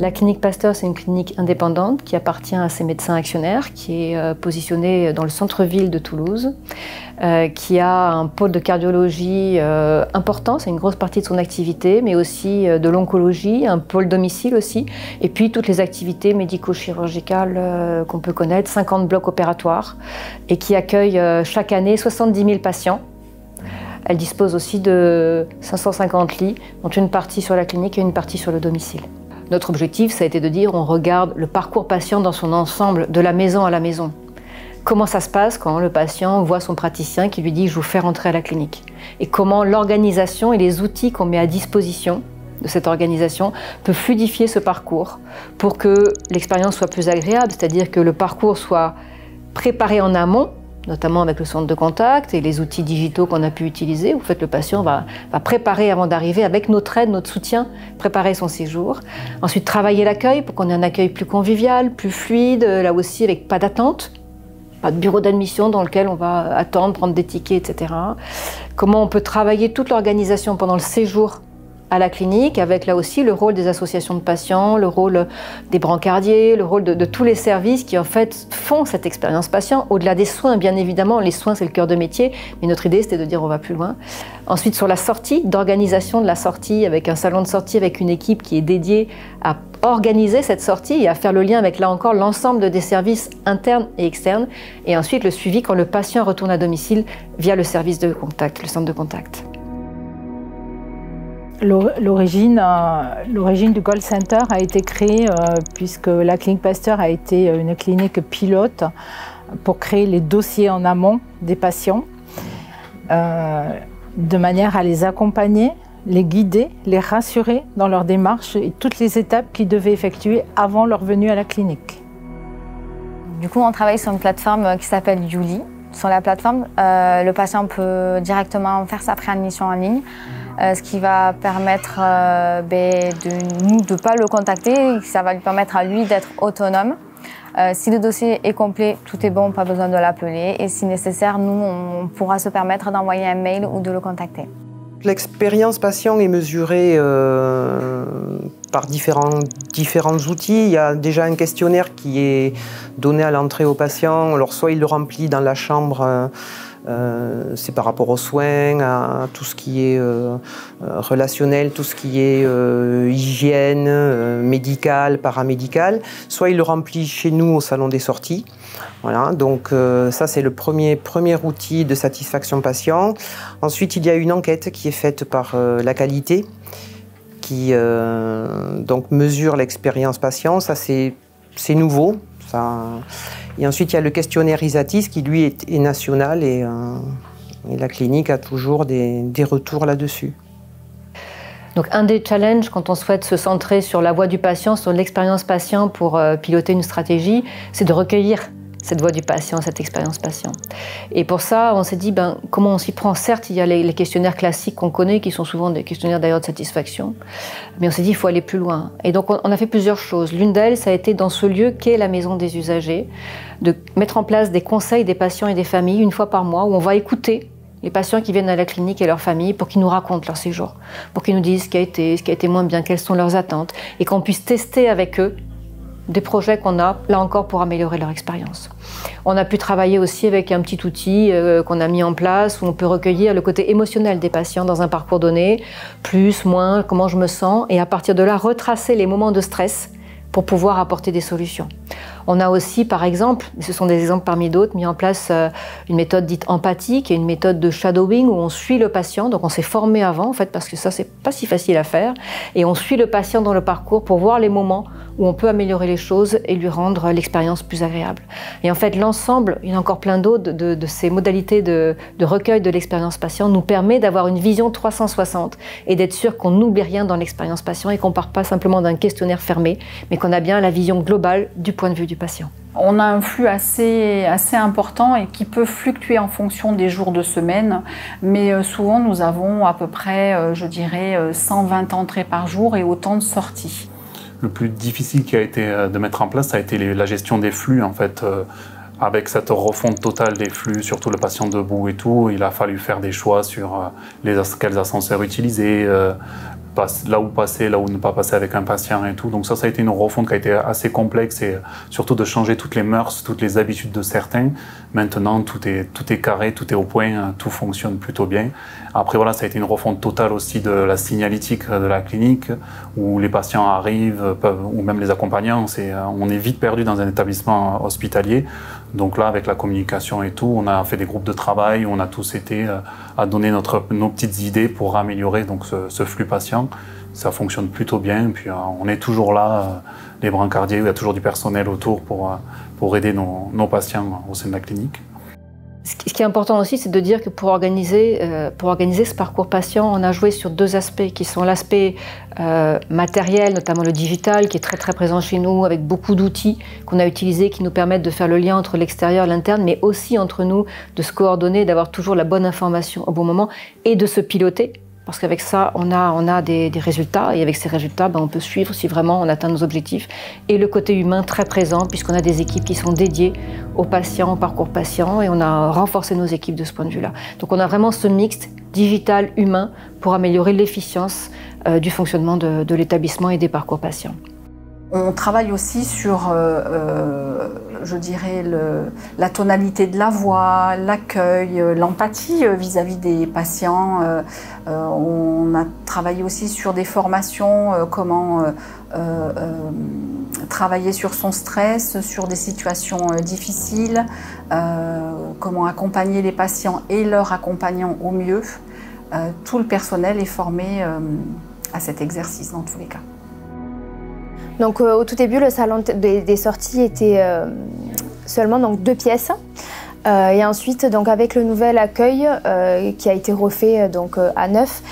La clinique Pasteur, c'est une clinique indépendante qui appartient à ses médecins actionnaires, qui est positionnée dans le centre-ville de Toulouse, qui a un pôle de cardiologie important, c'est une grosse partie de son activité, mais aussi de l'oncologie, un pôle domicile aussi, et puis toutes les activités médico-chirurgicales qu'on peut connaître, 50 blocs opératoires, et qui accueille chaque année 70 000 patients. Elle dispose aussi de 550 lits, dont une partie sur la clinique et une partie sur le domicile. Notre objectif, ça a été de dire, on regarde le parcours patient dans son ensemble, de la maison à la maison. Comment ça se passe quand le patient voit son praticien qui lui dit « je vous fais rentrer à la clinique » et comment l'organisation et les outils qu'on met à disposition de cette organisation peut fluidifier ce parcours pour que l'expérience soit plus agréable, c'est-à-dire que le parcours soit préparé en amont, notamment avec le centre de contact et les outils digitaux qu'on a pu utiliser. En fait, le patient va préparer avant d'arriver, avec notre aide, notre soutien, préparer son séjour. Ensuite, travailler l'accueil pour qu'on ait un accueil plus convivial, plus fluide, là aussi avec pas d'attente, pas de bureau d'admission dans lequel on va attendre, prendre des tickets, etc. Comment on peut travailler toute l'organisation pendant le séjour à la clinique, avec là aussi le rôle des associations de patients, le rôle des brancardiers, le rôle de tous les services qui en fait font cette expérience patient, au-delà des soins bien évidemment, les soins c'est le cœur de métier, mais notre idée c'était de dire on va plus loin. Ensuite sur la sortie, d'organisation de la sortie, avec un salon de sortie, avec une équipe qui est dédiée à organiser cette sortie et à faire le lien avec là encore l'ensemble des services internes et externes, et ensuite le suivi quand le patient retourne à domicile via le service de contact, le centre de contact. L'origine du Call Center a été créée puisque la clinique Pasteur a été une clinique pilote pour créer les dossiers en amont des patients, de manière à les accompagner, les guider, les rassurer dans leur démarche et toutes les étapes qu'ils devaient effectuer avant leur venue à la clinique. Du coup, on travaille sur une plateforme qui s'appelle Yuli. Sur la plateforme, le patient peut directement faire sa préadmission en ligne, ce qui va permettre de nous de ne pas le contacter, ça va lui permettre à lui d'être autonome. Si le dossier est complet, tout est bon, pas besoin de l'appeler. Et si nécessaire, nous, on pourra se permettre d'envoyer un mail ou de le contacter. L'expérience patient est mesurée par différents outils. Il y a déjà un questionnaire qui est donné à l'entrée au patient. Alors soit il le remplit dans la chambre, c'est par rapport aux soins, à tout ce qui est relationnel, tout ce qui est hygiène, médicale, paramédicale. Soit il le remplit chez nous au salon des sorties. Voilà, donc ça c'est le premier outil de satisfaction patient. Ensuite il y a une enquête qui est faite par la qualité qui donc mesure l'expérience patient, ça c'est nouveau. Ça. Et ensuite il y a le questionnaire ISATIS qui lui est national et la clinique a toujours des retours là-dessus. Donc un des challenges quand on souhaite se centrer sur la voix du patient, sur l'expérience patient pour piloter une stratégie, c'est de recueillir cette voix du patient, cette expérience patient. Et pour ça, on s'est dit, comment on s'y prend? Certes, il y a les questionnaires classiques qu'on connaît, qui sont souvent des questionnaires d'ailleurs de satisfaction, mais on s'est dit, il faut aller plus loin. Et donc, on a fait plusieurs choses. L'une d'elles, ça a été dans ce lieu qu'est la maison des usagers, de mettre en place des conseils des patients et des familles, une fois par mois, où on va écouter les patients qui viennent à la clinique et leurs familles pour qu'ils nous racontent leur séjour, pour qu'ils nous disent ce qui a été moins bien, quelles sont leurs attentes, et qu'on puisse tester avec eux des projets qu'on a, là encore, pour améliorer leur expérience. On a pu travailler aussi avec un petit outil qu'on a mis en place, où on peut recueillir le côté émotionnel des patients dans un parcours donné, plus, moins, comment je me sens, et à partir de là, retracer les moments de stress pour pouvoir apporter des solutions. On a aussi, par exemple, ce sont des exemples parmi d'autres, mis en place une méthode dite empathique et une méthode de shadowing où on suit le patient. Donc on s'est formé avant, en fait, parce que ça, c'est pas si facile à faire. Et on suit le patient dans le parcours pour voir les moments où on peut améliorer les choses et lui rendre l'expérience plus agréable. Et en fait, l'ensemble, il y en a encore plein d'autres, de ces modalités de recueil de l'expérience patient nous permet d'avoir une vision 360 et d'être sûr qu'on n'oublie rien dans l'expérience patient et qu'on ne part pas simplement d'un questionnaire fermé, mais qu'on a bien la vision globale du point de vue du patient. On a un flux assez important et qui peut fluctuer en fonction des jours de semaine, mais souvent nous avons à peu près, je dirais, 120 entrées par jour et autant de sorties. Le plus difficile qui a été de mettre en place, ça a été la gestion des flux en fait. Avec cette refonte totale des flux, surtout le patient debout et tout, il a fallu faire des choix sur quels ascenseurs utiliser, là où passer, là où ne pas passer avec un patient et tout. Donc ça a été une refonte qui a été assez complexe et surtout de changer toutes les mœurs, toutes les habitudes de certains. Maintenant, tout est carré, tout est au point, tout fonctionne plutôt bien. Après, voilà, ça a été une refonte totale aussi de la signalétique de la clinique, où les patients arrivent, ou même les accompagnants. On est vite perdu dans un établissement hospitalier. Donc là, avec la communication et tout, on a fait des groupes de travail, on a tous été à donner nos petites idées pour améliorer donc, ce flux patient. Ça fonctionne plutôt bien. Et puis on est toujours là, les brancardiers, il y a toujours du personnel autour pour aider nos patients au sein de la clinique. Ce qui est important aussi, c'est de dire que pour organiser ce parcours patient, on a joué sur deux aspects qui sont l'aspect matériel, notamment le digital, qui est très très présent chez nous, avec beaucoup d'outils qu'on a utilisés qui nous permettent de faire le lien entre l'extérieur et l'interne, mais aussi entre nous, de se coordonner, d'avoir toujours la bonne information au bon moment et de se piloter. Parce qu'avec ça, on a des résultats et avec ces résultats, on peut suivre si vraiment on atteint nos objectifs. Et le côté humain très présent, puisqu'on a des équipes qui sont dédiées aux patients, au parcours patient, et on a renforcé nos équipes de ce point de vue-là. Donc on a vraiment ce mix digital-humain pour améliorer l'efficience du fonctionnement de l'établissement et des parcours patients. On travaille aussi sur, je dirais, la tonalité de la voix, l'accueil, l'empathie vis-à-vis des patients. On a travaillé aussi sur des formations, comment travailler sur son stress, sur des situations difficiles, comment accompagner les patients et leurs accompagnants au mieux. Tout le personnel est formé à cet exercice dans tous les cas. Donc au tout début, le salon des sorties était seulement donc 2 pièces. Et ensuite, donc, avec le nouvel accueil qui a été refait donc, à neuf,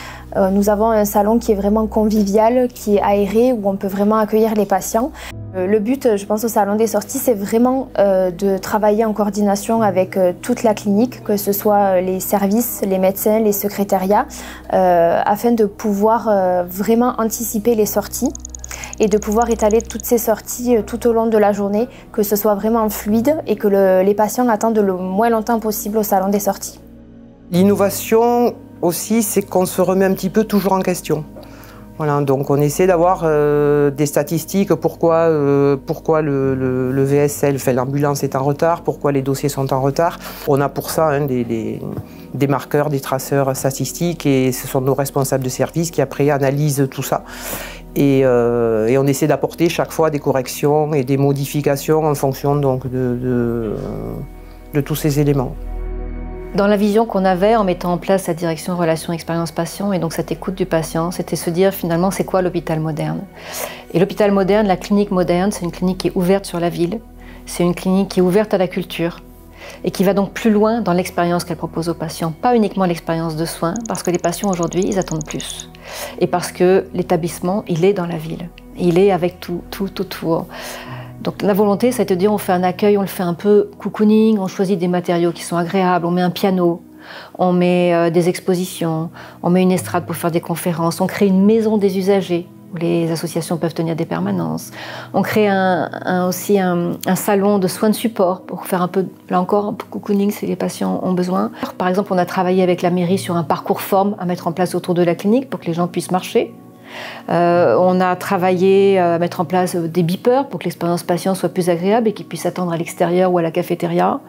nous avons un salon qui est vraiment convivial, qui est aéré, où on peut vraiment accueillir les patients. Le but, je pense, au salon des sorties, c'est vraiment de travailler en coordination avec toute la clinique, que ce soit les services, les médecins, les secrétariats, afin de pouvoir vraiment anticiper les sorties et de pouvoir étaler toutes ces sorties tout au long de la journée, que ce soit vraiment fluide et que les patients attendent le moins longtemps possible au salon des sorties. L'innovation aussi, c'est qu'on se remet un petit peu toujours en question. Voilà, donc on essaie d'avoir des statistiques, pourquoi le VSL, l'ambulance est en retard, pourquoi les dossiers sont en retard. On a pour ça des marqueurs, des traceurs statistiques et ce sont nos responsables de service qui après analysent tout ça. Et on essaie d'apporter chaque fois des corrections et des modifications en fonction donc, de tous ces éléments. Dans la vision qu'on avait en mettant en place la direction relation expérience patient et donc cette écoute du patient, c'était se dire finalement c'est quoi l'hôpital moderne. Et l'hôpital moderne, la clinique moderne, c'est une clinique qui est ouverte sur la ville, c'est une clinique qui est ouverte à la culture et qui va donc plus loin dans l'expérience qu'elle propose aux patients. Pas uniquement l'expérience de soins, parce que les patients aujourd'hui, ils attendent plus. Et parce que l'établissement, il est dans la ville, il est avec tout autour. Donc la volonté, c'est de dire on fait un accueil, on le fait un peu cocooning, on choisit des matériaux qui sont agréables, on met un piano, on met des expositions, on met une estrade pour faire des conférences, on crée une maison des usagers où les associations peuvent tenir des permanences. On crée aussi un salon de soins de support pour faire un peu, là encore, un peu cocooning si les patients ont besoin. Par exemple, on a travaillé avec la mairie sur un parcours forme à mettre en place autour de la clinique pour que les gens puissent marcher. On a travaillé à mettre en place des beepers pour que l'expérience patient soit plus agréable et qu'ils puissent attendre à l'extérieur ou à la cafétéria.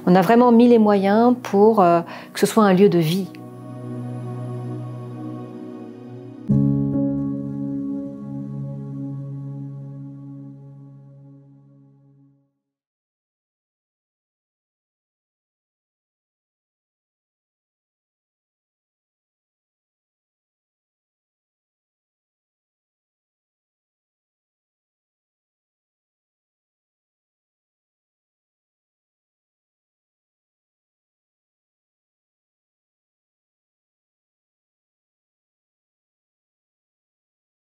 On a vraiment mis les moyens pour que ce soit un lieu de vie.